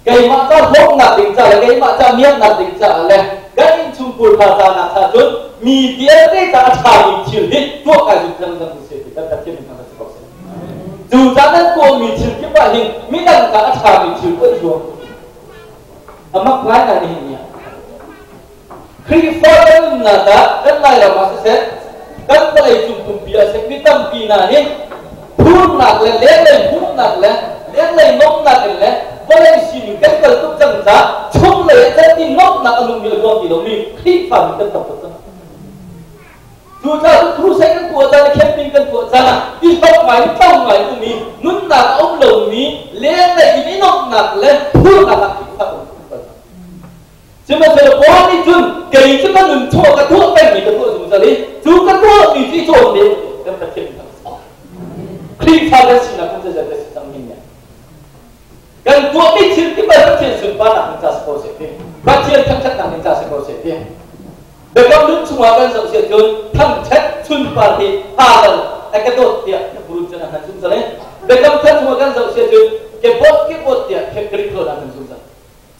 Cái mà ta hốt nạp định trả là cái mà ta miết nạp định trả là cái chung phù thà ra nạp thà chốn mì tía cái ta trả mình chịu hết thuốc ai dùng chân chân sẽ thì tất cả mình thằng sẽ có sẽ dù ra đất cô mì chịu cái bài hình mỹ đằng ta trả mình chịu cái chuồng mắc lái là hình nhỉ khi phơi lên là ta cái này là mà sẽ cái này chung bia sẽ biết tâm kỳ nào nhỉ phun nạp lên phun nạp lên nông nạp lên boleh sini kan kalau tu jangan tak, cuma lepas ni nak alung bila dua kilo ni, khi phàm kan tak betul. Dù cho thu xây kan kuat sana, camping kan kuat sana, đi học máy tàu máy tu ni, nun nak ông lồng ni, lên đây ini nak lên, pun nak khi phàm. Cuma kalau bawa ni jun, kaya cuma nun thua kan thua kan ni kan thua cuma sekali, dù kan thua ni chỉ thua ni, kan tak camping. Khi phàm kan sini kan saja ada sistem ni. Kan tua ni ciri kita baca sumpah nak minta sekolah baca thang nak minta sekolah Dekat lu cuma kan sesuatu jun thang sumpah di halal akatot dia beruncang akan sumpah dekat cuma kan sesuatu jun kebot dia kerikol akan sumpah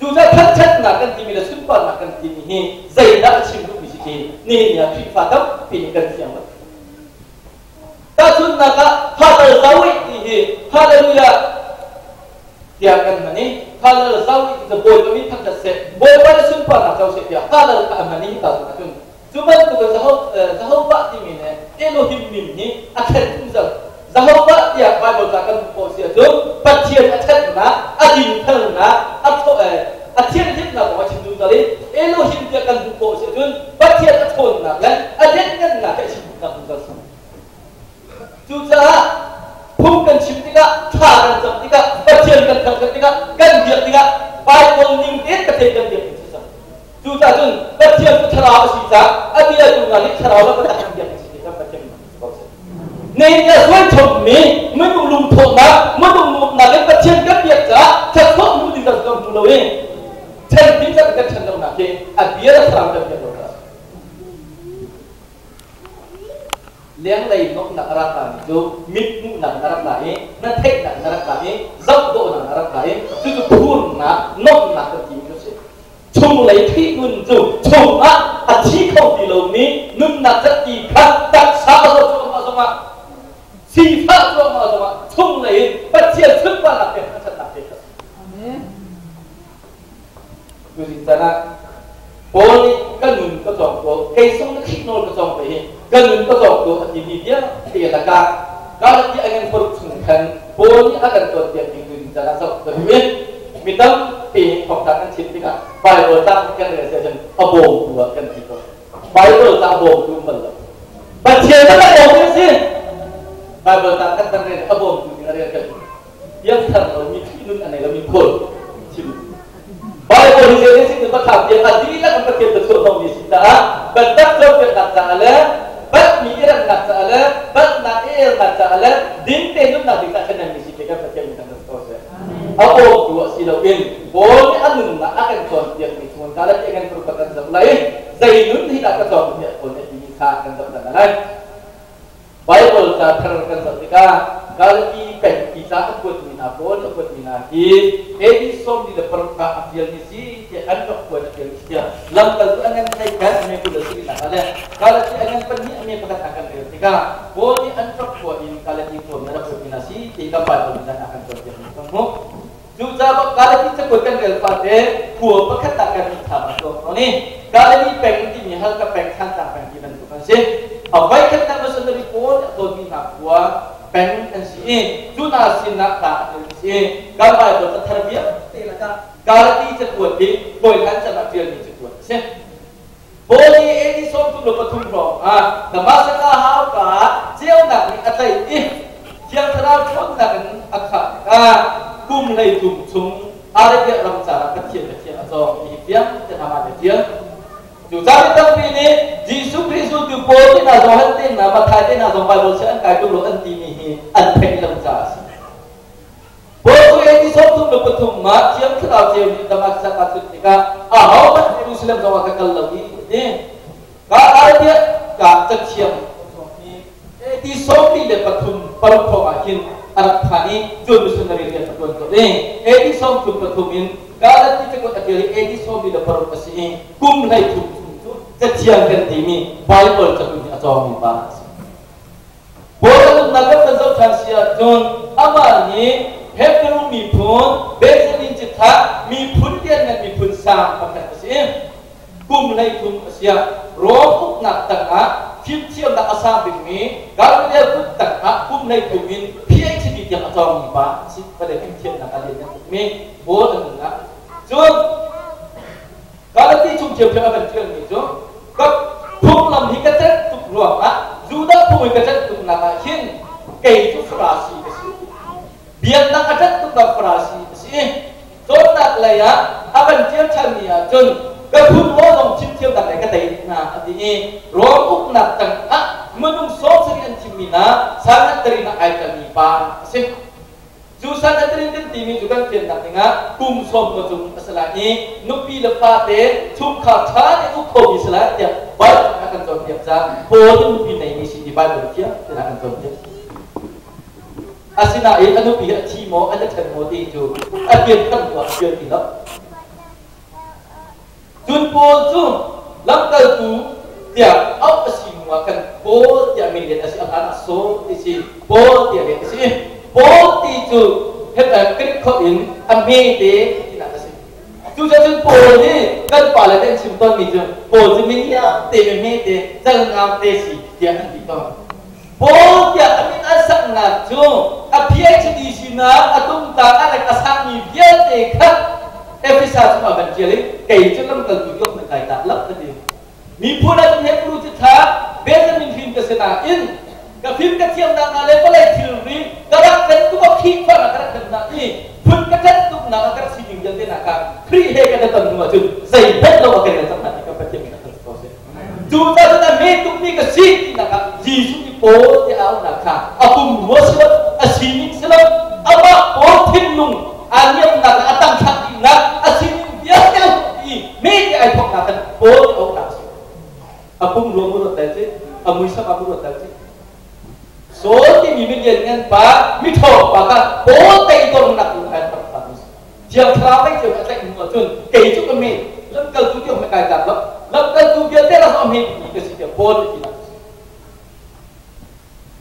juga thang nak kan timila sumpah nak kan timihi zaidah cimru bisiki ni ya fifatam pinikan siapa tak sunnah halal zawid ini haleluya dia akan mani halal zawid kita boy kami tak dasar boy pada sumpah nak jauh dia halal keamanan kita tu cuma tu zahau bak di mana Elohim ni akan tunjuk zahau bak dia Bible akan posisi tu pacian akan na adin na atau atian hit na macam tu tadi Elohim dia akan posisi tu pacian akan na dan adin kan na macam tu tu juga Bukan ciptika, taran ciptika, percikan ciptika, ganjil tika, Bible ning ketekan dia susah. Susah jun, percikan cara susah, adia tu ngali cara apa tak dia susah percikan. Nenya suai cumi, menulung thona, menulung ngali percikan dia sah, cakap mudi dah kamu lawe, cending cakap cendong nake, adia serang dia berdoa. Liang lay nok nak arak lagi, tu mit mu nak arak lagi, natek nak arak lagi, zat do nak arak lagi, tu pun nak nok nak kerja tu sih. Cung lay thi nun tu, cung ah, aci kau di laut ni, nun nak jadi sana poli kanun ka jong ko kay song khik nol ka jong pe kanun ka jong ko ati ni dia ti la ka ka ti angan por chung khan poli akan to ti ni sana so ko mitam pe khok ta kan chin ti ka bible ta kan re se chen abo tu kan ti ko bible ta abo tu mal ba che ta ka abo si bible ta kan re abo tu ni re ka yang thang lo mi nun anai lo mi pol chim Bible ni saya sih tempat yang adil lah tempat kita suruh ni kita, betul betul nak salah, betul mikir nak salah, betul nak nak salah, din tenun nak kita kena misi kita percaya kita terus. Apa dua silauin, boleh anu nak akan kontiak ni semua kalau jangan perbuatan sebelah Zainun tidak kecuali dia boleh diminta akan sebelah lain. Bible tak terangkan ketika kalau ikan bisa buat mina pun buat mina ki, som di depan afial misi dia anak buat afial misi dia. Lambat tu anak saya kan mereka dah sini nak ada. Kalau si anak pergi mereka katakan ketika boleh anak buat ini kalau itu mereka buat mina si, jika Bible dan akan terjadi kamu. Juga kalau kita sebutkan Al-Fatihah, buat perkataan kita masuk. Ini kalau ini pengti ni hal ke pengkan tak pengki dan bukan sih. Apa yang kita masuk dari pun atau mina buat peng si juna sinak tak si gambar itu terbiak kalau di cepat di boleh jangan dia di cepat sih boleh ini soal tu lupa tumbuh masa kau ka jauh nak ni atai yang terlalu jauh nak akak kum lay tum ada dia dalam cara kecil atau yang terhama dia Juga kita ini Yesus Kristus tu boleh nak zohati nama thai nak zohai boleh kan tu loh anti ni anti dalam jas. Boleh ini soal tu betul mak yang kita jauh di tempat sahaja ketika awak Jerusalem zohai kekal lagi ni. Kalau dia tak tercium di soal ni betul betul akhir anak thani jauh sendiri dia betul ni. Di soal tu betul ni kalau kita kata dia di soal ni betul pasti kum lay tu kecian kentimi Bible cakap atau mipas. Boleh nak pensau transia John amal ni Hebrew mi pun Benjamin cita mi pun dia dengan mi pun sam pakai pasien. Kum lay kum pasien. Roh nak tengah fiftiam nak asam bimi. Kalau dia pun tengah kum lay kumin PhD dia atau mipas. Pada fiftiam nak kalian mi boleh nak. John kalau ti chung jauh apa yang ni jo, kau pulang hingga tu keluar, sudah pulang kerja tu nak hin, kau tu frasi kesi, biar nak ada tu nak frasi kesi, so nak layak, apa yang cari ya, John, kau pulang cip nak layak kata nah, ini roh nak tengah, menungso serian cimina, sangat terina air nipa, kesi. Jusan terin timi juga tiada tengah kumsom macam masalahnya nupi lepas deh cuma cari ukobi salah dia baik akan terjadi jam boleh nupi naik misi di bawah dia tidak akan terjadi asina ini nupi cimo ada cemo itu akhir tengah akhir tidak jumpo jum langkah tu dia apa semua kan boleh dia melihat asal anak so isi boleh dia lihat isi Boti tu, hebat kerikoin, amede, tidak sih. Juga boleh kan pada dan simptom itu, boleh minya, temede, jangan amdesi, dia nanti kau. Boleh dia amin asal ngaju, apiai jadi sini, atau tak ada asal ni dia dekat, episode semua berjalan, kayak dalam kalkulus mereka tak lap tadi. Mipun ada Hebrew kita, Benjamin film kesenain. Kafir kecil nak ngalai boleh teori, kalau tentu kau kipas nak kena ni, pun kata tu nak akan sini jadi nak free he kata tu macam saya betul akan kata nak kita percaya kita terus. Juta juta metuk ni kesini nak Yesus di pol dia awak nak, aku muasab asing selam, apa pol tinung, aniam nak atang sakti nak asing biasa ni, media itu nak pol awak nak. Aku mulu tadi, aku isap aku tadi. So ti mimilyan dengan pa mito baka bote ito nak tuhan pertamus. Jam terapai jam atak muatun keju kami lengkal tu dia mereka dapat lengkal tu dia teras kami ke situ bote kita.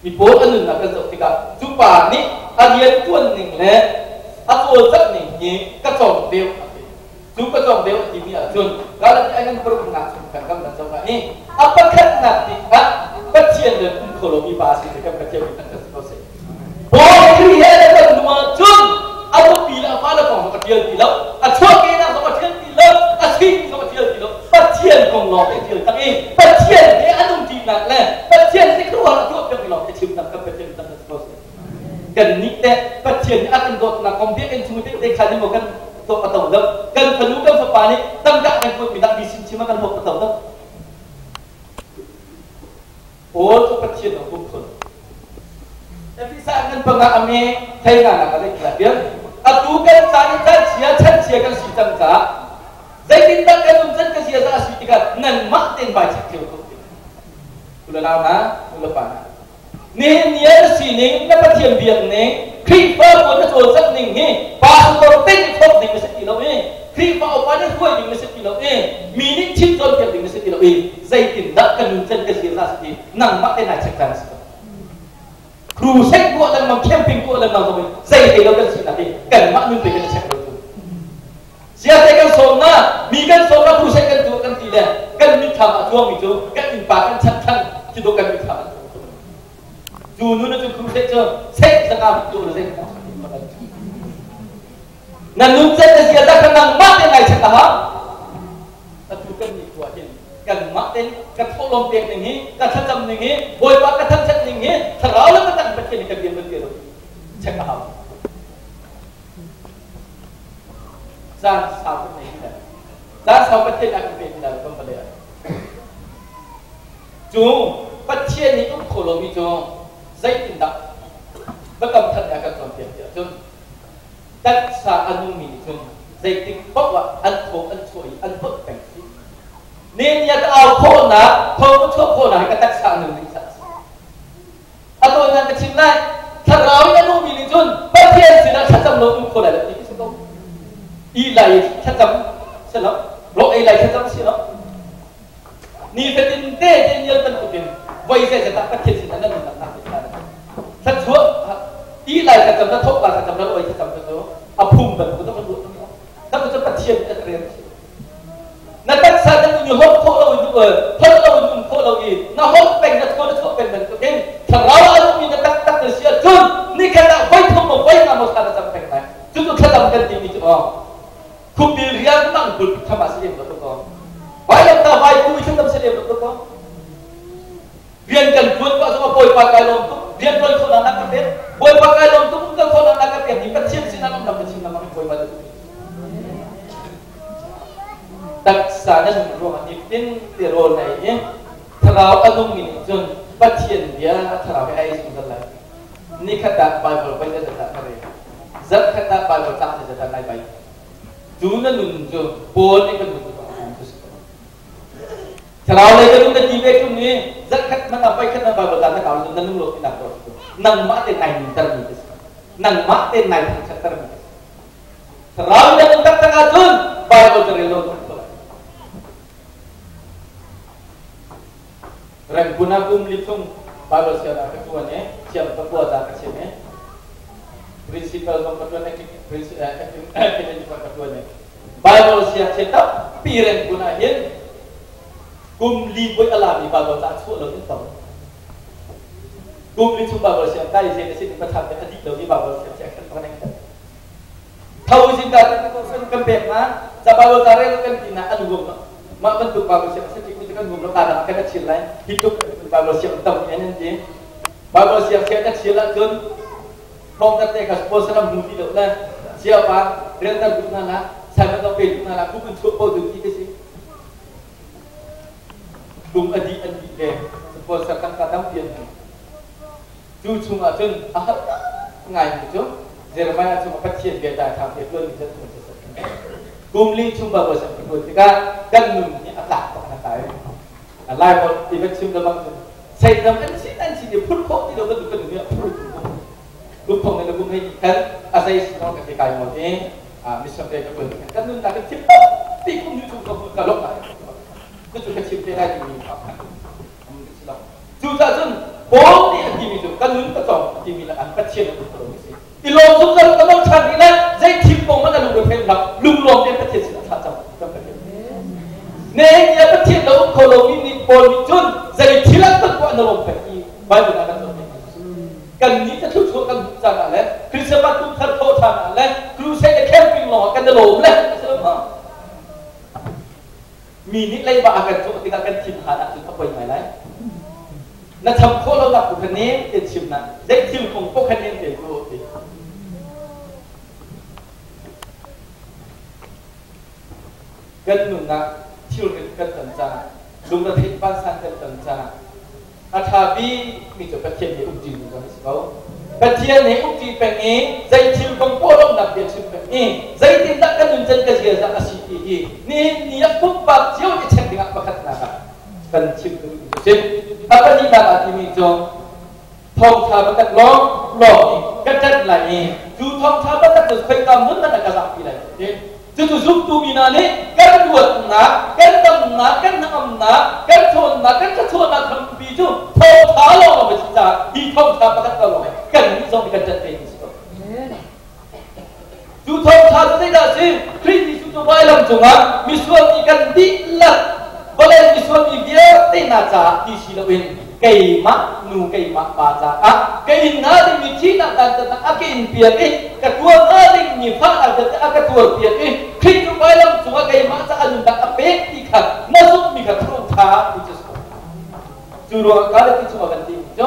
Mi bote anu nak kerja kita jumpa ni hadiah tuan ni le atau otak ni kacau dia. Juga jom dewa timia jun. Kalau jangan perlu mengacu kagam dan jom ini. Apakah nanti kecian dan ekologi bahasa kita kecian kita terus. Boleh kriya dan dua jun. Atau bila mana kau kecian bila. Atau kita sama kecian bila. Asing sama kecian bila. Kecian kau loh kecian tapi kecian dia anu jinak le. Kecian si keluar tu apa bila kecian tak kecian kita terus. Kan ni deh kecian akan dot nak kompet kan cuma dek kali makan. Tok atau dah kan penukan sepani tangkap yang pun minta disimpan kan tok atau dah oh tu kecil aku pun tapi saya kan pengalaman saya nak ada kelihatan atu kan saya kan sistem ka saya tindak kan unsur kesia saya asyikan nan maten baca kau sudah lama sudah pana ni niat sini nak percian biang ni khi phơ của nó rồi rất ninh he ba số tên không định sẽ kilo he khi phơ ở bên cuối định sẽ kilo he mini chip rồi cái định sẽ kilo he dây tiền đất cần chân cái gì ra sẽ nằm mắt tên này chắc chắn sẽ cruise sách của lần mà camping của lần nào rồi dây thì đâu cần gì là gì cần mắt nhưng phải cái chắc rồi siapa yang sona mikan sona cruise sách cần tu cần gì đây cần mình tham ở chuông mình chú cần mình phá cần chắc chắn chứ đâu cần mình tham dù nó cho không sẽ cho xét ra làm chủ là gì nên lúc xét là gì ta cần năng mắt thế này sẽ ta hả ta chú cần gì của hiện cần mắt đến cần thô lông tiền này nhỉ cần thắt châm này nhỉ bồi bát cần thắt chất này nhỉ thật đó là cái tặng vật kia này cần tiền vật kia rồi sẽ ta hả ra sao cái này như ra sao vật kia là cái việc là không phải là chú vật kia này cũng khổ lắm chú dây tin đặc bất cầm thật là các con tiền địa chung tất cả anh mì chung dây tin bốc và anh thổ anh chuối anh bốc cảnh gì nên nhà tao khô nè không có chỗ khô nè cái tất cả anh mì sẵn anh tôi nhận cái chuyện này thật ra anh mì chung bất thiên chỉ là chắc chắn nó cũng khô lại được cái không y lại chắc chắn sẽ lắm lộ y lại chắc chắn sẽ lắm ni phải tin tê trên nhiều tân của tiền vậy sẽ ta bất thiên chỉ là nó mình làm thật chúa ý lại là cầm nó thốt và cầm nó lôi cầm nó áp phum bằng của nó vẫn luôn nó vẫn rất thiên rất riêng nó tất cả những nhiều hốt khô lâu như dùng khô lâu gì nó hốt bền nó thốt bền mình cái thằng đó nó như nó tắt từ xưa chun ni cái nào quay không một quay mà một thằng làm bền này chúng tôi làm cái gì như vậy không bị riêng năng bự tham gia sự đó không vài lần ta vài cùi trong tâm sự đó không riêng cần vượt qua số bồi qua cái lồng riêng luôn không là năng biết bồi qua cái lồng cũng không là năng biết thì các chiến sĩ năng làm được chính là năng bồi qua được đặc sản là một loại nhịp tin tiền rồi này nhé thảo anh ông mình chọn phát triển dia thảo cái ai chúng ta là ni kata Bible bây giờ là cái này rất kata Bible sang thì rất là này chú nó nung cho bốn cái nung thảo này cái nung cái gì vậy chúng ni rất khách mà nào phải khách nào Bible sang thảo chúng ta nung lột cái nào rồi năng mã tên này mình ta mình năng mã tên này mình chắc ta mình thảo này chúng ta tăng hơn Bible cho relon Rang guna litung Bible siapa ketuanya siapa ketua tak kecilnya prinsipal nomor ketuanya prinsipal ketuanya Bible siapa cetak pirang gunahin li alami Bible tak suat lalu tahu li chung Bible siapa kali saya sini bertham dengan adik lalu Bible siapa kan orang yang tahu cinta kan kembali Bible tarik kan tina anu mak bentuk Bible siapa kan gumlo tanah kan kecil lain hidup Bible siap tahu ini je Bible siap kecil lah kan from that day kas pos dalam bumi tu lah siapa rentan guna lah saya tahu pe guna lah aku pun cuba pos tu sih dum adik deh pos akan kadang pian tu cuma tu ngai tu Jeremiah cuma kecil dia dah sampai tu ni tu gumli cuma Bible siap ketika kan numnya atak lai một thì vẫn chim đâm băng xây ra anh chỉ để phút khổ thì đâu có được cái nữa lúc không nên là cũng hay cần xây nó cái cài một cái mình xem đây cái phần cái nên là cái chip thì cũng như chúng ta cả lúc này cái chúng ta chip thế này thì mình học chúng ta dân bốn thì mình dùng cái núi cái trồng thì mình là ăn phát triển được rồi thì lồng chúng ta có nông sản thì là dây chim bông nó là lùng được thêm lắm lùng lồng thêm phát triển sự là sao kan delo lah selama minit lai ba akan tu ketika akan tim hana tu apa yang lain na tham kho lo nak bukan ni ke tim na dek tim kong pok kan ni ke tu kan nun na til kan tanja lung na thit pan san kan tanja athabi mi to pathian ni umji ni ko sikau pathian ni umji pengi zai til kong po lo nak dia tim pengi zai tin tak kan nun jan ka sia za asi ni yak pun bak jiu ni chen dengan bakat na kan tim tu sim apa ni dak ati mi jong thong tha bakat lo ni kan tat lai tu thong tha bakat tu khai kam mun na ka za pi lai tu zoom tu mina ni kan buat na kan tam na kan nam na kan thon na kan thon na tham bi tu thong tha lo ma bi cha hi thong tha bakat lo kan ni zong kan tat pe ni so tu thong tha tu da si kri ni su tu bai lam chunga mi suam ni kan di la boleh mi suam ni dia te na cha di si lo win cây mắt nu cây mắt bà già cây na đi mi chi na ta ta cây bia cái tua na đi mi phát ta cái tua bia cái khi chúng bay làm chúng cây mắt ta ăn ta bé đi khát nó giúp mi khát không thà đi chứ chú rồi cái là cái chúng cần tìm chứ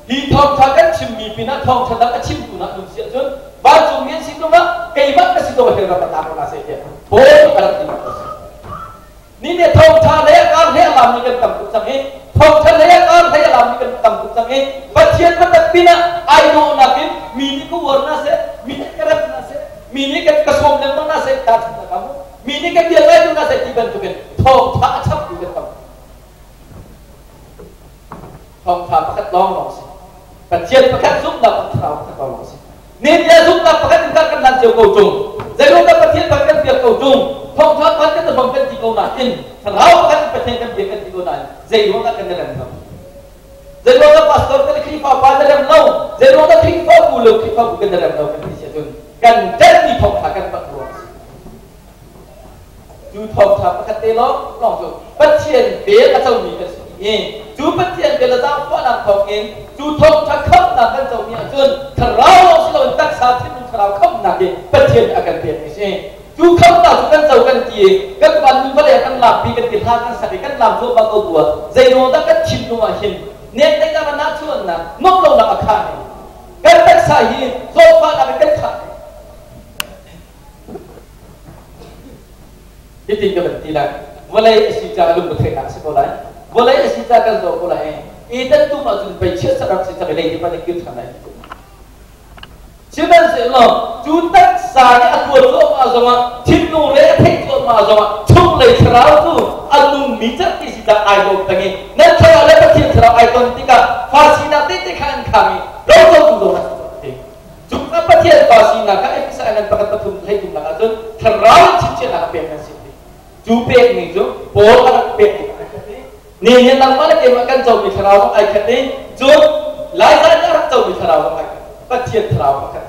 hi thong thà cái chim mi pina thong thà cái chim tu na tu sẽ chứ ba chúng miễn sinh đâu cây mắt cái sinh đâu phải là ta có là sẽ thế bố cái là tìm ni ne thong thà lấy cái lấy làm như cái tầm cũng chẳng hết thong thà lấy cái lấy làm như cái tầm cũng chẳng hết bất thiên bất tật pina ai đâu na cái mini ko warna se mini kerap na se mini cái kasom nang na se ta ta kamu mini cái biar lagi na se tiban tuken thong thà chap như cái tầm thong thà pakat long long se bất thiên pakat giúp na pakat long se nên dia giúp na pakat kita kan lan jauh kau chung jadi kita bất thiên pakat biar kau chung thong thà pakat tu pakat di kau na in kalau pakat pakat kan biar kan di kau na jadi kita kan dalam kau jadi kita pastor kan khalifa pada dalam lau jadi kita khalifa bulu khalifa bukan dalam lau kan di situ kan jadi thong thà kan pakat long chú thong thà pakat telo long chung bất thiên biar kau ni kan chú bất thiện về là giao phó làm thọ kiến chú thông thà không làm căn dầu miệng chân thằng rau xin lỗi tác xa thiên thằng rau không làm gì bất thiện ở căn tiền này xem chú không làm căn dầu căn gì các bạn có thể căn làm vì căn tiền tha căn sạch căn làm cho bao câu đùa dây nó đã cắt chìm nó mà hiền nên đây là nát chuồn là nốt lâu là ở khai căn tác xa hiền do phá là cái khai cái tình cái vấn đề là vừa lấy sự trả lương một thể nào sẽ có đấy boleh sita kan do boleh idan tu mazun bai che sarap sita belai di pada kit kana chidan se lo jutak sa ni atur lo ma zama thinu le thek lo ma zama chung le thrau tu alung mi chat ki sita ai lo tangi na thara le pathi thrau ai ton tika fasina te te khan khami lo to tu do na chung na pathi fasina ka episa anan pakat pathum thai tum na azun thrau chiche na pe na siti ju pe ni jo bol ka pe ni yang nang mana ke makan jauh di terau ai kat ni jom lai lai nak jauh di terau ai patian terau makan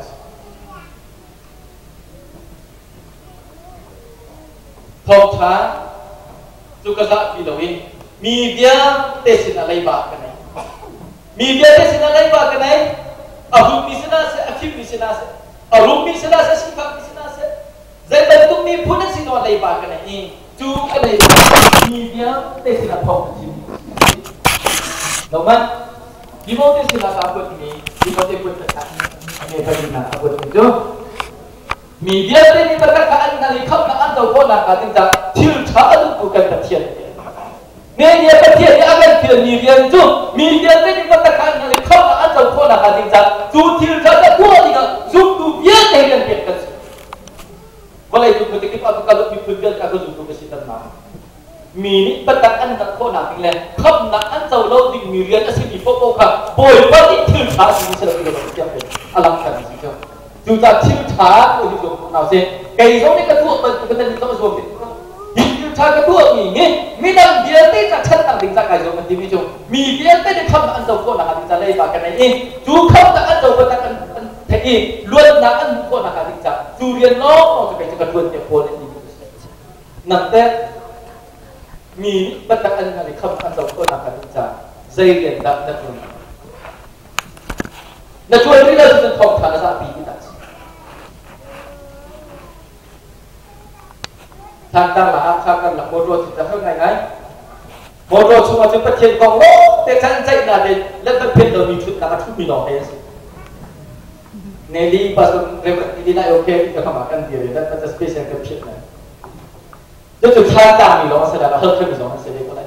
thong thà juga tak bilawi media tesin alai ba kanai media tesin alai ba kanai abu misna se akib misna se arum misna se sifat misna se zai bentuk ni pun sino alai ba kanai ni chú cái này media đây là phòng chim đúng không? Di mana tu sila sabut ni, di mana pun terkat. Ini tadi nak sabut itu. Media ni berkaitan dengan ikut nak antau bola kata kita filter itu bukan ketian. Media ketian dia akan filter media itu. Media ni berkaitan dengan ikut nak antau bola kata kita tu filter itu dua tiga zoom tu biar dengan biar. Boleh itu ketika apa kalau dipegang aku zoom ke situ mana? Mini berkaitan dengan kona pilih. Kau nak antau lo di media asal di foto kah? Boleh pasti filter ini sudah kita berjam. Alam kan situ. Juta filter itu juga nak se. Kaya itu ni ketua kita ni sama semua. Filter ketua ni, minang dia tu tak cantik tinggal kaya itu macam itu. Media tu dia kau nak antau kona kata kita lagi pakai ni. Juga kau nak antau berkaitan thế luôn là ăn muộn là cả tình trạng dù liền nó có cái cái luôn tiệm buồn thì nằm tết mì bất đặc ăn là không ăn dầu có là cả tình trạng dây liền đậm đậm luôn là chuột bây giờ chúng không thả ra bị cái gì ทางตั้งหลักข้างกันหลักโมโรจิตจะเท่าไงไงโมโรชุมาจุดประเทศกองโลกแต่ฉันใจน่าเด็ดและเป็นเพื่อนเรามีชุดนักทุกมีน้องเอสเนลี่ปัสสาวะเรื่องนี้ได้โอเคที่จะทำมากันเดียวแล้วมันจะสเปเชียลกับเพื่อนนะแล้วจุดทางต่างมีน้องแสดงว่าเพิ่มมีน้องแสดงก็ได้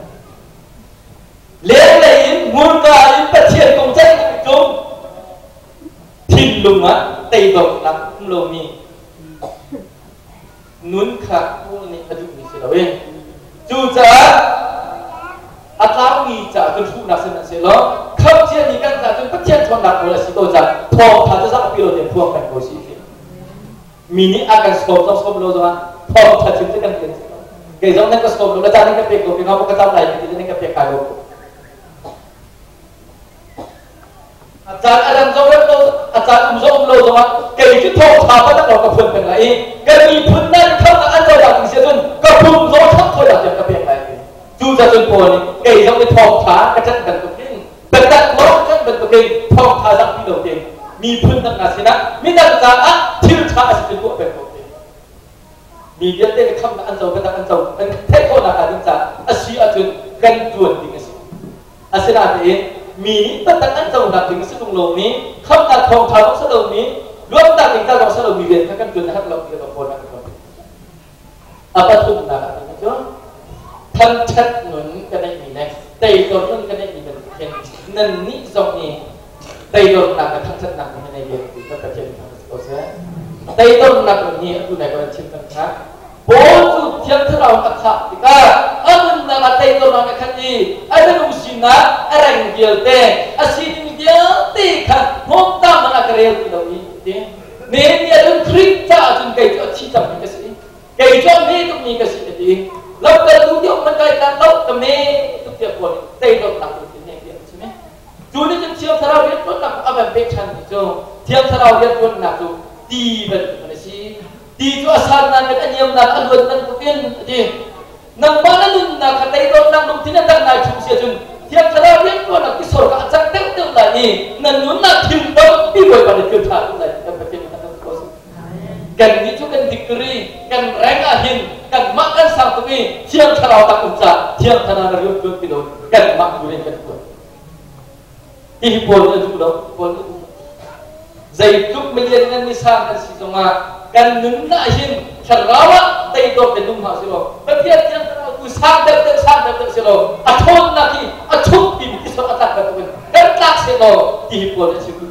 เลี้ยงเลยมูลค่าประเทศกองใจกองทิ้งลงมาตีดอกนักลงมีนุนขาพวกนี้อายุมีเสียแล้วจูจ้าอัตรามีจ้าจนทุกนักเสียเสียแล้วข้าวเชียนี่กันจ้าจนประเทศชนนักโมเลสิโตจ้าทองถ้าจะสักปีเราเดี๋ยวพวกกันโกสิมินิอาการสกอตสกอตโลจ้าทองถ้าจึงจะกันเป็นเกี่ยวกับนั่นก็สกอตโลแล้วจ้านี่ก็เป็นโกเป็นเขาบอกกันจ้าไหนนี่ก็เป็นใครโลอาจารย์อดัมจงรักโลอาจารย์จงโลจ้าเกี่ยวกับทองถ้าก็ต้องเรากับเพื่อนเป็นไรก็มีพื้นนั่นเข้ากับอันเจ้าอยากถึงเสียจนก็พุ่งโลทับตัวอยากจะเป็นไรจูจะจนโผล่เกี่ยวกับทองถ้ากระชันกันตัวเองเป็นแต่โลกันเป็นตัวเองทองถ้าสักพี่เราเองมีพื้นตั้งนาสินะมีนักจ้าที่ชาสิเป็นพวกเป็นตัวเองมีเยอะเต้เข้ากับอันเจ้าเป็นอันเจ้าเป็นเทคโนโลยีที่จะอาชีพอาจุนกันจวนดิ้งสิอาศินาเองมีนี่เป็นอันเจ้าหนักดิ้งสิตรงโลกนี้เข้ากับทองถ้าต้องสโลกนี้รวมตั้งดิ้งจ้าต้องสโลมีเวียนทั้งกันจวนนะครับเราเกี่ยวกับคนนะครับapa tu nak ituท่านชัดหนุนกันได้มีนะแต่โดนนั่นกันได้มีเป็นเช่นนั่นนี่ตรงนี้แต่โดนนักท่านชัดนักไม่ได้เรียนก็ประเทศทางสกอตเซแต่โดนนักนี้ดูในประเทศกันครับโบจุดที่เราตัดขาดที่ก็อันนั้นนักแต่โดนนักขันนี้อันนั้นอุชินะอะไรเกี่ยวเตะอาชีพเดียวตีค่ะมองตามนักเรียนที่เรามีเนี่ยเนี่ยจนคริสต์จ้าจนเกิดอาชีพจำเป็นก็สิเกี่ยวกับนี้ต้องมีกสิทธิ์เราเกิดดูเดียวมันเกิดการลบกับนี้ทุกอย่างคนเตะลงหนักเป็นอย่างเดียวใช่ไหมจูนี่จะเชื่อถ้าเราเรียนต้นหนักเอาแบบเบคชันจูเทียบถ้าเราเรียนต้นหนักจูดีเป็นอะไรสิดีจูอาสานั้นเป็นอันยมนักอันวันนั้นก็เป็นดีนังบ้านนั้นนักเตะลงนักลงที่นั่นตั้งนายชุมเสียจุนเทียบถ้าเราเรียนต้นหนักที่สุดก็อาจารย์เต็มเต็มเลยนี่นั่นนุ่นนักทิ้งบ้านพี่บอยบ้านเกิดทางอะไรกันประเทศนั้นก็สิกันนี้จุกันดิกรีกันแรงอาหินกันมักกันสังตุกีเที่ยงทะเลาะตะกุนจ่าเที่ยงทะเลาะเรื่องเกิดขึ้นกันมักอยู่ในกันตัวที่พอลจะดูดอกพอลใจทุกมันยังมีสร้างกันสิตมากันนึกน่าหินทะเลาะแต่ตัวเป็นนุ่มหาสิโลประเทศที่ทะเลาะกูสร้างเด็กสร้างเด็กสิโลอัฐนนักที่อัฐนปีที่สุดอัฐกันตัวกันตักสิโลที่พอลจะชิบุ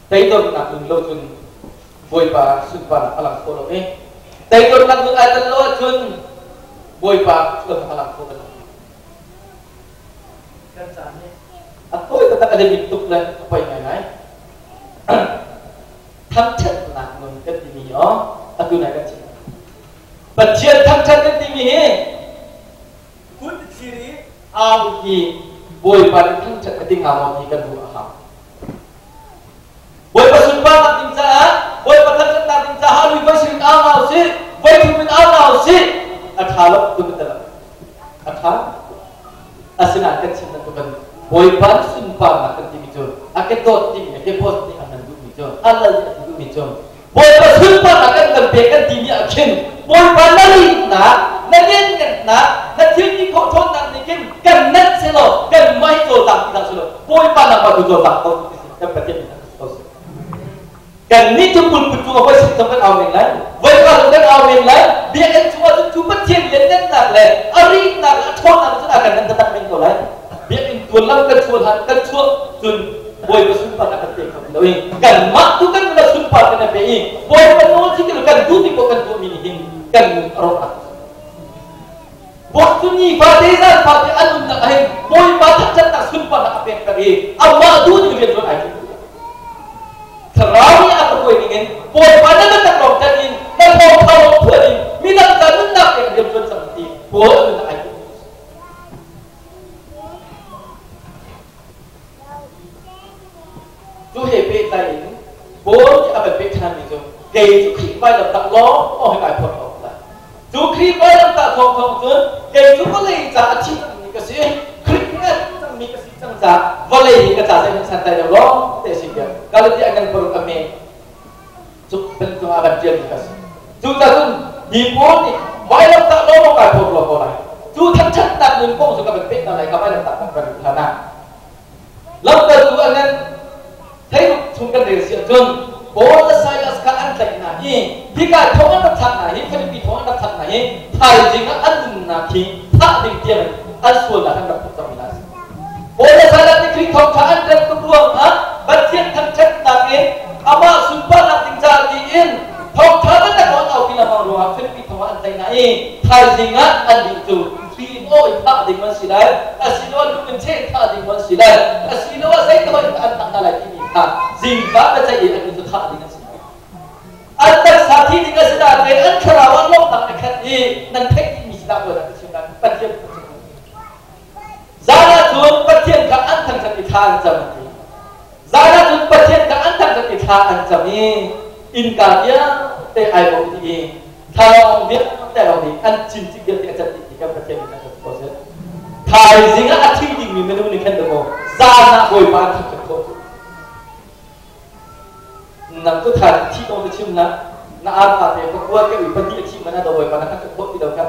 แต่ตัวนักลุนโลจุนบอยปาสุดปาพลังโคโลเอแต่ตัวนักลุนอาจจะโลจุนบอยปาสุดพลังโคโลกันสามเนี่ยaku itu tak ada bentuk lah apa yang lain tham chất là người cái gì nhỉ aku nak kata bagian tham chất cái gì nhỉ kun ciri au ki boy pada tham chất cái ting ngam ni kan buat ham boy pasun pa nak ting sa boy pasan sa nak ting sa halu basin au nau si boy tumin au nau si athalap tu betul athal asina kan cinta tu kan boy pan sunpa nak kerti bijol, aket dot tim, aket post ni akan dulu bijol, Allah dulu bijol. Boy pan sunpa nak kerti tim akin, boy pan lari nak tiap ni kau thon nak nikin, kan net selo, kan mai jol tak kita selo. Boy pan nak baju jol tak kau, kan berarti kita kau. Kan ni tu pun betul apa sih tempat awal lain, boy pan tempat awal lain, dia kan cuma tiap dia nak leh, hari nak thon nak tu akan tetap minggu lain. Dia tuan lam kan tuan boy bersumpah nak kerja kau tahu kan mak tu kan sudah sumpah kena PI boy penuh sikit kan tu ni kau kan tu minihin kan rohat waktu ni fatihah anu nak akhir boy baca tak sumpah nak apa yang kali awak tu ni dia tuan aja terawih apa boy ingin boy pada tak rok jadi nak kau pun minat kan nak yang dia tuan seperti boy nak aja chú hệ bê tay bố cho bạn bê chân mình chú kể chú khi quay làm tặng ló ôi cái phật học lại chú khi quay làm tặng thông chú kể chú có lấy giá trị mình cái gì khi nghe rằng mình cái gì chẳng giá và lấy cái giá trị mình sản tài đâu đó để xin việc kalau dia akan perlu kami เป็นตัวอาเจียนกันจูแต่คุณหิมโนี่ไว้ลำตาโลกไปพบโลกอะไรจูทั้งชัดตัดหนึ่งโป้งสุกเป็นเป็นอะไรก็ไม่ลำตาเป็นฐานะลำตาจูอันนั้นใช้ชุมกันเดียเสียจนโบราณไซลัสกันอันไหนนะนี่ที่การท้องอันทันไหนที่เป็นปีท้องอันทันไหนไทยจริงอันหนึ่งนาทีถ้าดิ่งเดียวอันส่วนละทั้งแบบจำไม่ได้โบราณไซลัสที่คลิกของอันเด็กตัวรวมนะบัดเจียนทั้งชัดตัดเองอามาสุภาพนักจารย์อินทองคำนั่นแต่ก่อนเอาพิลามารัวฟิลิปปินส์ทว่าอันใจไหนไทยจริงอ่ะอันดิ่งจูฟิลิปโอ้ยท่าดิ่งมันสิได้อาศิโนลูกเป็นเช่ท่าดิ่งมันสิได้อาศิโนว่าใส่ตัวอันต่างอะไรที่มีท่าจริงฟ้าไม่ใช่อันนี้ท่าดิ่งมันสิได้อันแต่สาธิตดิ่งมันสิได้เป็นอันคราวันโลกต่างในขั้นนี้นั่นเทคนิคมีสิได้ก็ได้เช่นกันปัจจัยZana tuan pertian ke antang sakithan jamani. Zana tuan pertian ke antang sakithan jamani. Inka dia te aibok di. Kalau dia te orang an cinci dia te jadi jika pertian kita terpaksa. Thai singa ating ding ni menu ni kan demo. Zana boy pan terpaksa. Nang tu thaiที่ตรงที่ชิมนะน่าอาบเนี่ยก็ว่าแกวิปัสสนาชิมนะโดยปานนั้นก็พบที่เดียวกัน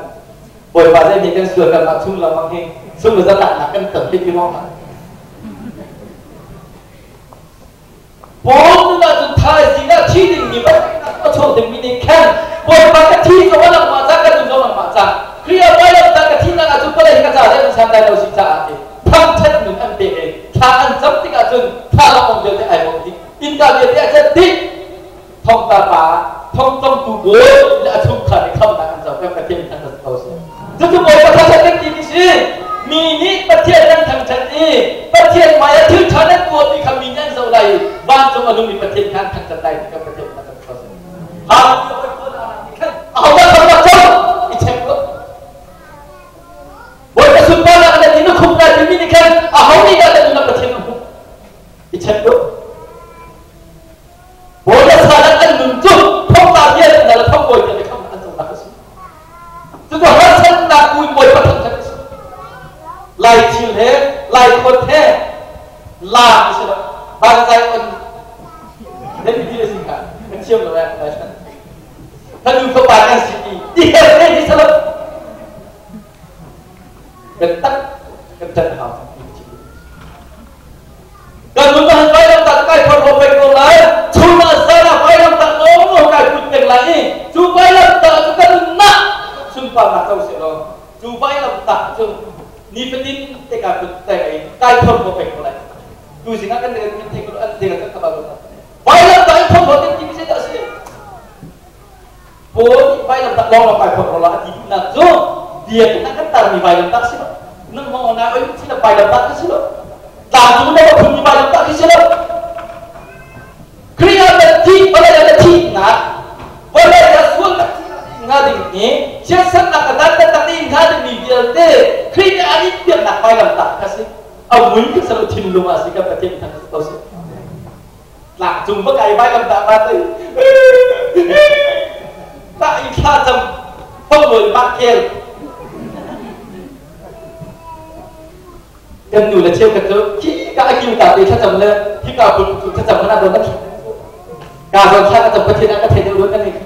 บ่อยปานได้มีกันส่วนกันมาชุ่มเราบางทีซึ่งมันจะหนักกันเติมที่พี่มองกันผมน่าจะทายสิ่งที่ดิ่งมีบ้างก็โชว์ถึงมีในแค่บ่อยปานกันที่ก็ว่าหลังมาจากกันจนหลังมาจากเคลียร์ไว้แล้วจากกันที่นั่งอาจุก็เลยกระจายได้เป็นชาติเราสิจ่าเองทั้งเช่นหนึ่งอันเดียวถ้าอันจับที่กันจนถ้าเราองเดียวได้ไอ้บางทีอินดาเดียที่อาจจะติดทองตาปาทองต้องตูโบและอาจุขาดในคำนั้นอันจับกับกระเทียมอันจับเขาเสียจะถูกบอกว่าถ้าฉันเป็นกี่สิมีนิประเทศนั้นทางฉันนี่ประเทศมาถึงฉันนั้นตัวมีคำมีนั่นเท่าไรบ้านจงอนุมีประเทศนั้นทางฉันใดกับประเทศนั้นทางเขาเสียหากเอาว่าทำมาจนอีเช่นก็บนกระสุนบ้านอะไรนี่นุคุมได้ที่มีนี่แค่เอาไม่ได้แต่ในประเทศนั้นอีเช่นก็บนกระสุนอันหนึ่งจุดท้องตาเย็นนั่นแหละท้องบอยจะได้คำอันตรายสุดจุดว่าฉันนักบุญบอยประทับใจไล่ชิลเล่ไล่คนแท้ลาไม่ใช่หรอบางใจมันเล่นดีเลยสิครับมันเชื่อมกันแล้วถ้าดูเข้าไปกันสิดีเฮ้ยนี่สลับกันตั้งกันจัดหากันรู้ว่าไปลำตัดใกล้พอเราไปตรงไหนชูมาสารไปลำตัดโน้มใกล้คุณเป็นไรชูไปลำตัดชูกันนักชุนปามาเจ้าเสียเราชูไปลำตัดชูนี่เป็นดินแต่การแต่ใกล้พอเราไปตรงไหนดูสิงั้นกันเดินเที่ยวอันเดียวกันกับเราไปลำตัดพอเราเต็มที่ไม่ใช่ตัวเสียโอ้ยไปลำตัดลองเราไปพอเราดีนะจูเดียกันกันตามมีไปลำตัดสิเรานั่งมองหน้าเอ้ยที่เราไปลำตัดสิเราตามจูได้ว่าคุณมีไปลำตัดสิเราเคลียร์เป็นที่อะไรเป็นที่นะว่าได้จะส่วนงานนี้เชื่อสักนักการแต่ตั้งนี้งานมีเดียวเต้เคลียร์อันนี้เปลี่ยนนักไปลำตัดกันสิเอาเหมือนกับสรุปทิ้งลงมาสิกับประเทศทางเราสิหลังจุ่มว่าไก่ไปลำตัดมาเลยถ้าอีกข้าจำพ่อเหมือนมาเกลกันอยู่และเชี่ยวกันเถอะที่การกินตาตีถ้าจำเลยที่การบุญถ้าจำขนาดโดนนักการโดนฆ่าก็จำประเทศนั้นก็เทนรู้กันเอง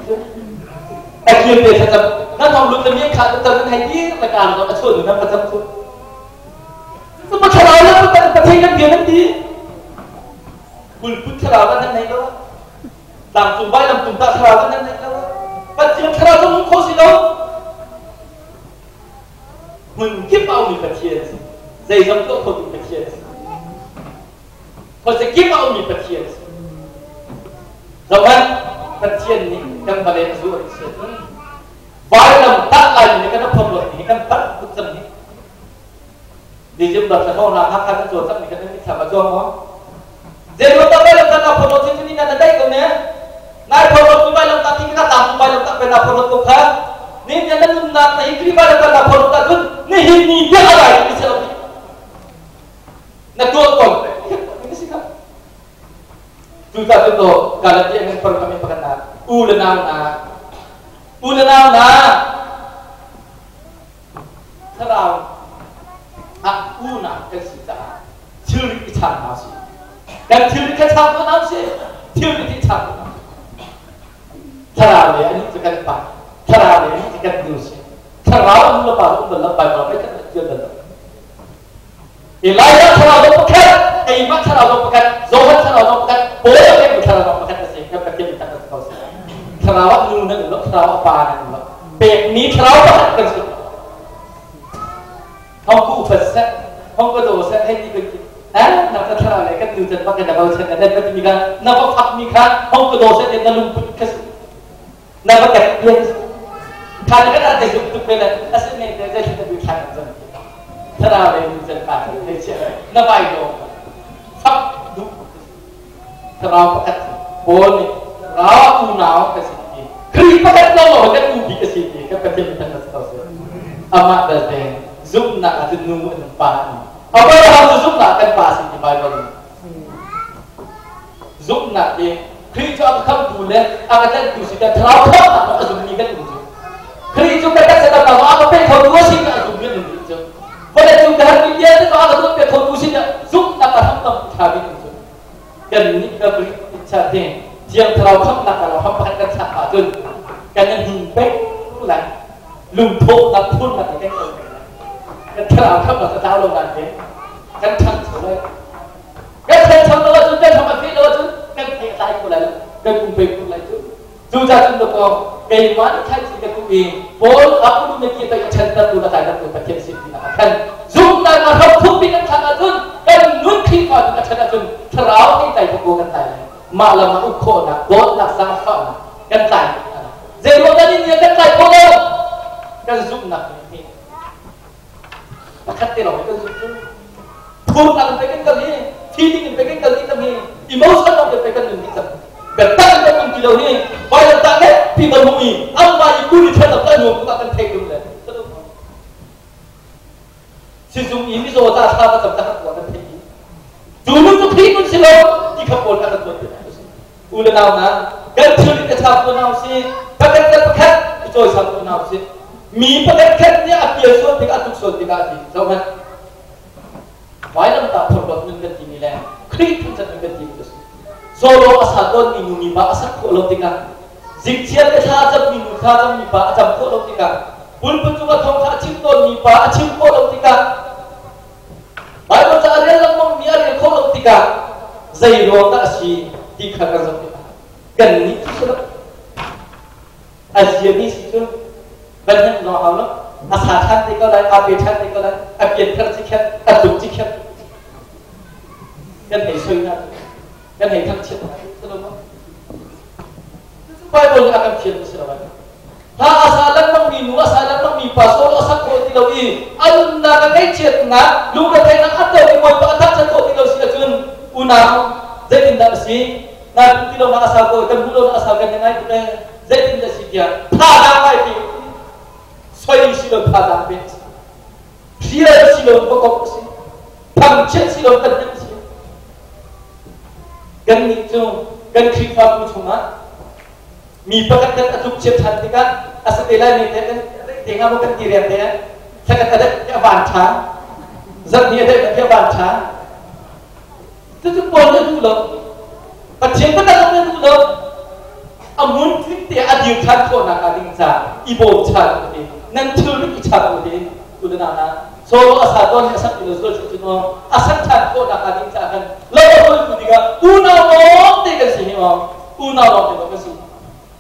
ไอ้กินเนี่ยถ้าจำนั่นทองลุ้นจะมีขาดจำนั้นไทยที่รายการเราช่วยหนุนนั่นประจำคุณสมมติเราแล้วประเทศนั้นเดียวนั้นดีคุณพุทธเราแล้วนั่นไหนก็ว่าหลังจุ่มใบหลังจุ่มตาเราแล้วนั่นไหนก็ว่าปัจจุบันเราต้องโคสิโนมึงคิดเอามีประเทศใจจำตัวคนมีประเทศคนจะคิดเอามีประเทศดังนั้นประเทศนี้กันบริสุทธิ์เสียไว้ลำตัดลายนี้กันพอหมดนี้กันตัดทุกสิ่งนี้ดีจำแบบจะเข้าหน้าพักกันตัวสักนี้กันไม่ทำมาจ้องมั้งเจ้าตัวไปลำตัดพอหมดที่นี่นั่นได้ก็เนี่ยนายพอหมดตัวไปลำตัดที่kita tahuไปลำตัดเป็นพอหมดตัวเขานี่ยังนั่งนั่งในคลิปไปลำตัดพอหมดตัวคุณนี่หินนี่เยอะอะไรนี่สิเรานักตัวก่อนini sih kan juga itu kalau dia yang perlu kami perkenalkan ulenau na kalau aku nak kesita curi ikan nasi dan curi kacang nasi curi ikan thara le ani chikan pa thara le ani chikan dusi thara un la pa un la pa ma pe kan chưa được Elijah thara lo pakat ai ma thara lo pakat Zohan thara lo pakat bố ke thara lo pakat ka se ka ka ke ta ka ko se thara wa nu na lo thara wa pa na lo pe ni thara wa pakat ka se không có phật sẽ không có đồ sẽ hay đi bên kia nó có thara le ka tu chân pa ka da ba chen da ka mi ka na ba phap mi kha không có đồ sẽ để na lung put ka na ba ka bien kha ka da de tu pe la asen ne de de ta bi kha ka thara le tu chân pa ka de che na bai do phap du thara pa ka bo ni ra tu nao ka si khi pa ka lo ka tu bi ka si ka ka te ta ka sa ama da de giúp nạ từ nung ở pa ở bây giờ giúp nạ cần pa si bài rồi giúp nạ thì khi cho không đủ lên à cái tên si cái tháo không là nó dùng như cái đủ khi chúng ta sẽ làm nó có phải thấu đuôi xin là dùng như đủ chứ bây giờ chúng ta hãy nhớ tới nó là chúng ta thấu đuôi xin là giúp nạ và không tâm thà bị đủ cần những cái việc trả tiền riêng tháo không làเราkhông phải cần trả cả rồi cái nhân hình bé là lùm thô là phun là cái cái thảo không là cái thảo lông đàn thế cái thằng số đấy cái thằng số đó chúng ta không phải biết đâu chứ cái thằng sai của lại cái cùng về của lại chứ dù ra chúng ta có cái quán thay chỉ cái cùng gì vốn áp dụng những cái chân ta tu là tại đó tu phải thiện sinh là thân dùng ta mà không thúc bị cái thằng là chứ cái nuốt khi vào cái chân là chứ thảo cái tay của cô cái tay mà là mà ục khổ là vốn là sao phận cái tay dễ luôn ta đi nhiều cái tay cô đâu cái dùng là khát rồi cái thôn là cái cần gì feeling cái cần gì tâm gì emotion là cái cần gì tâm cái tăng cái cần gì đâu đi bây giờ tăng hết thì mình mùi ông bà đi cúi theo tập tân chúng ta cần thay đúng đấy sử dụng ý ví dụ ta sao ta tập ta học cần thay dù lúc tôi thấy nó sẽ lâu thì không còn là tuần u là nào mà cái chưa cái sao của nào xí cái khác rồi sao của nào xí mi pakai kerja api suat tiga atuk suat tiga api, tahu kan? Wajib tak perlu mengerti nilai, klik pun tak mengerti itu. Solo asadon minu ni ba asat kolom tiga, zikcian kesajam minu sajam ni ba ajam kolom tiga, pun juga thong kacipton ni ba acim kolom tiga. Wajib tak ada yang membiar yang kolom tiga, zairo tak si tiga kasam tiga, kan ni sudah Asia ni situ. Banyak orang lo, asal hati kau lah, api hati kau lah, api tercikat, aduk cikat, kan hei nak, kan hei thang cikat, selalu. Bible akan cikat selalu. Ha asalan mangminu, asalan mangmipa, solo asal kau tilaw i, alun na kay cikat na, lupa kay nak atau di moy paatak sa kau tilaw sila jun unang, jadi tidak si, na tilaw na asal kau, kan bulo na asal kan yang ay kita, jadi tidak si dia, thada kay ti. Xoay silom phá bên, phía silom có cốc xí, thằng chết silom tân nhân xí, gần như chung, gần khi phá cũng chung á, mi pakat kan atuk chết hẳn thì kan, asal tela ni thế, tengah mau kan kirian thế, saya kata dia bàn trắng, rất nhiều đấy dia bàn trắng, itu boleh dulu, kecil pun tak boleh dulu, amun kita adil kan kau nak adil sah, ibu sah ni. Nang children ichak udi udana solo asadon asak ilosol chuno asak chat ko nakating sa akan lawo kudiga una mo te kan sini mo una mo te kan sini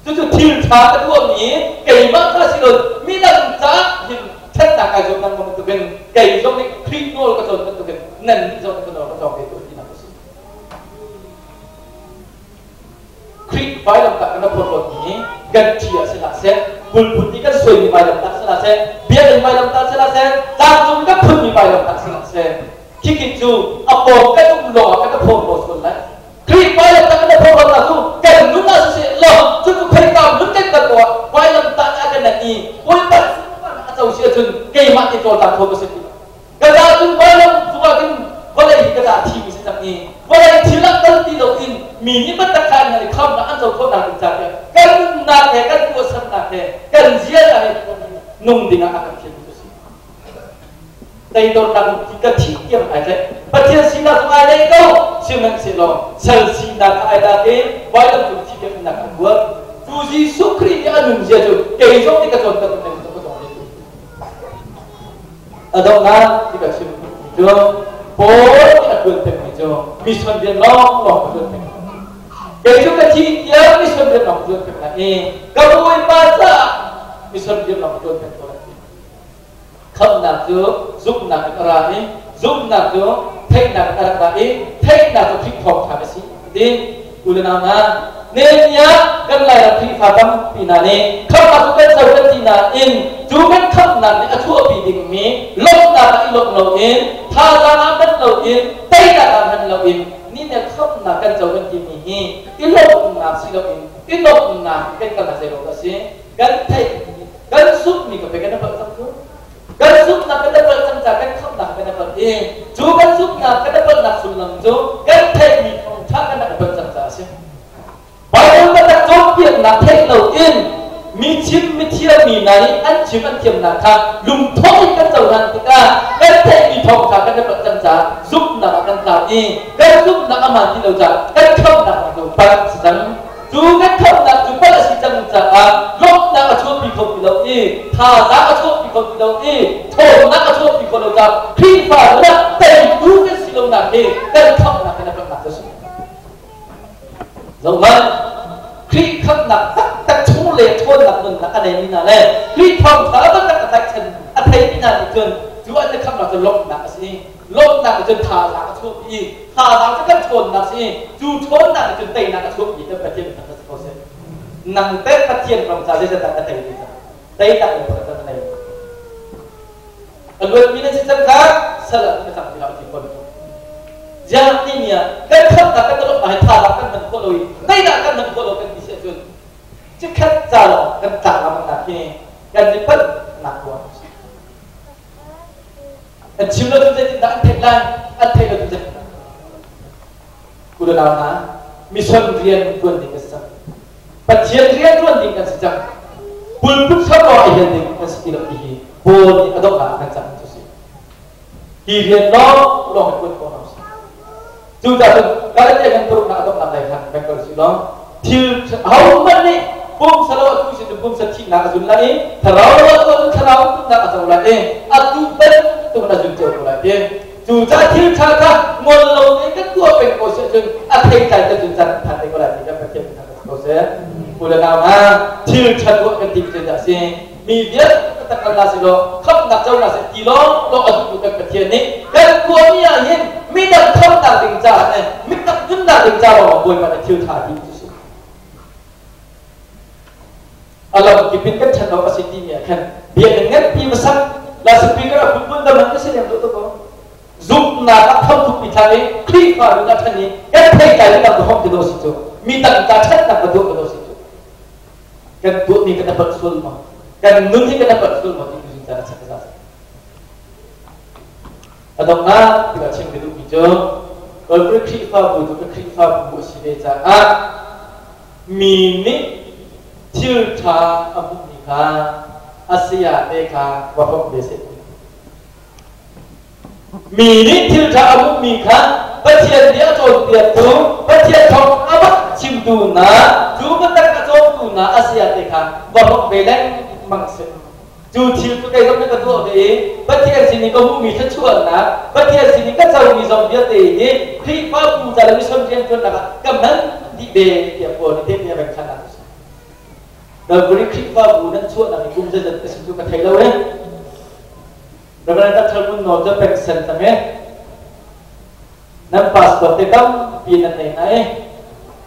tu til cha ta ko ni kai ma ka silo milang cha hin chat ta ka jo nang mo tu ben kai jo ni krik nol ka jo tu ben nan jo ka no ka jo ke tu ni na si krik bai lam ka na pho ni gan chia sila se bulbuti kan soi ni bai lam ta sila se biar ni bai lam ta sila se tang jung ka phun ni bai lam ta sila se kiki chu apo ka tu lo ka phon lo sun la kri bai lam ta ka phon la tu kan nu na se lo chu ku phai ka nu tek ka to bai lam ta ka na ni oi pa a chau sia chun ke ma ti to ta tho ka se ka da chu bai lam chu ka kin boleh ka da thi mi se tam ni boleh thilak tal ti lo in mi ni ba ta kan na kham na an zo tho na ta ka kan na ke kan ku san na ke kan zia na nung ding akan khian tu si dai do tang ti ka thi kiam ai le pathian si na ai dai do si men si lo sel si na ka ai da ke wai lam tu chi ke na ka bua tu tu Yesus Kristus anun dia tu kehidupan kita contoh dengan kita contoh itu ada nak kita sini tu boleh kita contoh itu mission dia long contoh kehidupan kita mission dia long contoh ini kamu baca mission dia long contoh không nak tu giúp nak orang ini giúp nak tu thay nak orang ini thay nak tu fit form apa sih jadi ulah nama nên nhá cái này là thị phá tâm vì là nên không mà cái sầu cái gì là in chú cái không là cái chua bị đình mí lông là cái lông lầu in tha ra làm đất lầu in tây là làm hành lầu in nên là không là cái sầu cái gì mí cái lông là xí lầu in cái lông là cái cần là gì lầu đó xí cái thầy cái giúp mình có phải cái nó vợ xong chút cái giúp là cái nó vợ xong ra cái không là cái nó vợ in chú cái giúp là cái nó vợ là sùn lầm chú cái thầy mình không chắc cái nó vợ xong ra xí bởi vì ta chốt việc là thay đầu tiên mi chim mi thiêm mi này ăn chim ăn thiêm là khác lùng thôi cái dầu hàng ta cái thay mi thòng cả cái vật chân giá giúp là cái tạo đi cái giúp là mà đi đầu giá cái không là đầu bát rằng chú cái không là chú phải là sự chân giá lúc là chốt bị không bị đầu đi thà giá chốt bị không bị đầu đi thòng là chốt bị không đầu giá khi phải là tay chú cái sự đầu là cái không là cái vật là sự giống vậy khi không nặng tắc chung lệ thôn nặng mình là anh em như này khi phòng thở vẫn là tắc chân anh thấy như này thì chú anh không nặng chân lông nặng gì lông nặng chân thả nặng chuột gì thả nặng chân thôn nặng gì chú thôn nặng chân tây nặng chuột gì đó phải thêm nặng chân gì nặng tết phát triển phòng trà dây dần nặng tây gì tây nặng được cái chân này ở luôn như này chân khác sao lại cái thằng bị làm gì con Jangan ini ya, kan tak akan terus mahal akan menkoloi, tidak akan menkoloi kan bisa tu. Cekat jalan, kan tak lama nak ini, kan cepat nak buat. Cuma tu jadi tak terlalu, ada tu jadi. Kuda lama, mission rian tuan di kesah, pacian rian tuan di kesah. Bulbul sama ayat di kesah tidak ini, boleh ada akan jangan tu sih. Rian lo ikut konos. Chúng ta cái này yang perlu nak làm này kan back dari sini. Til awal ni bom salah tu sih bom seci nak azul lagi. Terlalu tu nak azul lagi. Atu ben tu nak azul jauh lagi. Chúng ta til cakap ngolong ni kan tu apa yang kau sebut. Atai cakap chúng ta thade kau lagi kan macam kau sebut. Mula nama til cakap kan tiap jadi sih. Media katakan nasi lo, kap nak jauh nasi kilo lo azul tu kan kecil ni. Kan kau ni ahin. Mi đặt không đạt tình trạng này, mi đặt vẫn đạt tình trạng mà buồn mà lại thiếu thả đi chứ. Allah kipin kan channel pasiti ni kan, dia dengan pi masak, la speaker pun pun dah mana sih yang tu tu. Zoom na tak tham tu pitani, klik pada na thani, kan thay kai nak tu hom tu dosi tu, mi tak chat nak tu dosi tu. Kan tu ni kan dapat sulma, kan nun ni kan dapat sulma tu cara cakap. Atau nak kita cakap dulu hijau, kalau berkripa butuh berkripa buat siapa ah mini cerita abu nikah Asia deka bapak biasa. Mini cerita abu nikah, bacian dia jauh dia tu, bacian jauh apa cimduna, juga tak jauh tuna Asia deka bapak beleng maksud. Chú thiếu cái giống như cái thuốc đấy, bất thiện gì có mũ mì thất chuột nè, bất thiện gì các giàu mì dòng bia tỉ nhé, khi phá bù ra là cái sông riêng chuột là cầm nắn đi bề tiệm buồn thì thêm nhà bạch khăn nào, rồi với khi phá bù nắn chuột là mình cũng dần dần cái sử dụng cái thấy đâu đấy, rồi bây giờ ta thở muốn nói cho bạch sần tầm ấy, nắn passport thì tâm pin này này,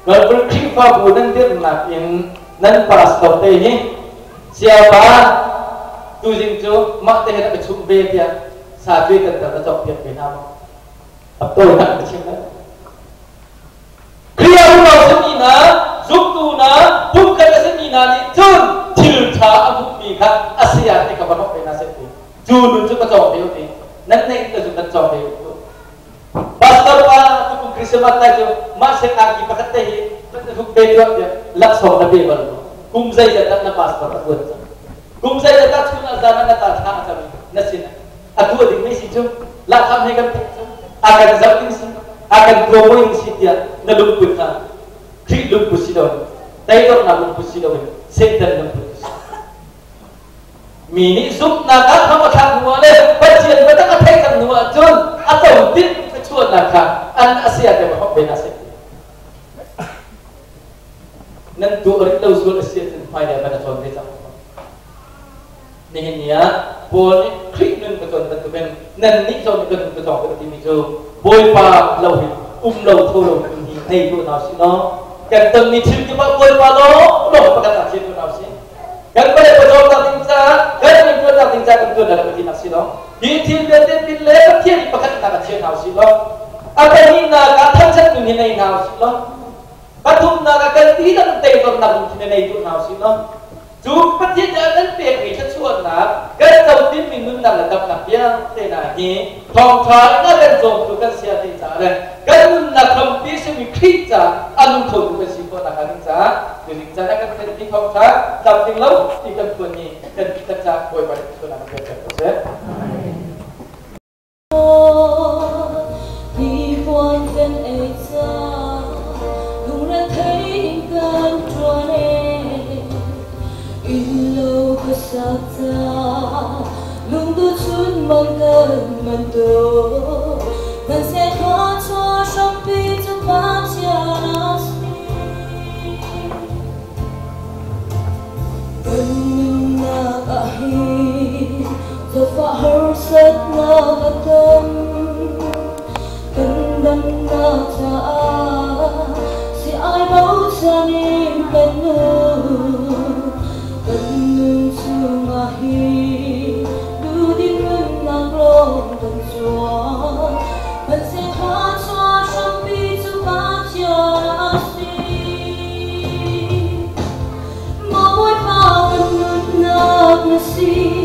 rồi với khi phá bù nắn tiếp là pin nắn passport thì nhé, siapa tu jing tu mak teh nak kecuk be dia sabi tentang cocok dia Vietnam betul tak macam mana kriya rumah semina giúp tu na bukan semina ni tun cerita abu mika Asia ni kabar apa yang nasib ni julu tu kacau dia ni nanti kita sudah kacau dia pastor pa tu pun Krismas tu masih lagi pakai teh kecuk be dia laksong nabi baru kumzai jatah na pastor buat Kung saya datang sunnah zaman datang kami nasin. Aku ada misi tu, lah kami akan zapping akan promoing si dia, na lumpur na, klik lumpur si dia. tay đó là một bút đâu sen tên là bút mini giúp na các không có thằng mua đây phát triển với các thay thằng mua chun đầu tiên phải chuột là cả anh Asia thì mà học bên Asia nên tụ ở đâu xuống Asia thì phải để bạn chọn cái gì nên nhá bôi khít nên cái chọn tận bên nên ní chọn cái chọn cái tìm cái bôi pha lâu lâu thô lâu thì hay tụ nào xí nó cần từng ní chim cái bôi pha đó lỗi và cái chim tụ nào xí cần phải để cho ta tính ra cần mình cho ta tính ra cần là cái gì nào xí đó đi thiên lên tin lễ các thiên thì bắt ta cái chuyện nào xí đó cái này là cái thân chất người này nào xí đó bắt thùng là cái tí đó tệ còn nằm thì này tụ nào xí đó chú bắt thiết đã đến việc vì chất xuân là cái đầu tiên mình muốn làm là tập làm bia thế là nhé thòng thoáng nó lên dùng của cái xe thì trả đây cái muốn là không biết sẽ bị khít trả ăn thùng của cái gì của là cái giá vì mình trả cái cái thòng thoáng tập tiếng lâu thì cần cuốn nhỉ cần tất cả bồi bạch của là cái chuyện của sẽ đi quan thân ấy ra cũng đã thấy cơn trôi in lâu có sao ta luôn tôi chút mong cơn mình đồ mình sẽ khó cho trong bi cho ta chia nó cần na cả hi cho phá hư rất na tâm cần đâm na cha sẽ ai bảo cha nên bên nữa cần chung à hi đủ tin mình nang lòng cần chúa mình sẽ hóa cho trong bi cho ta chia si mỗi bao cần nát nát si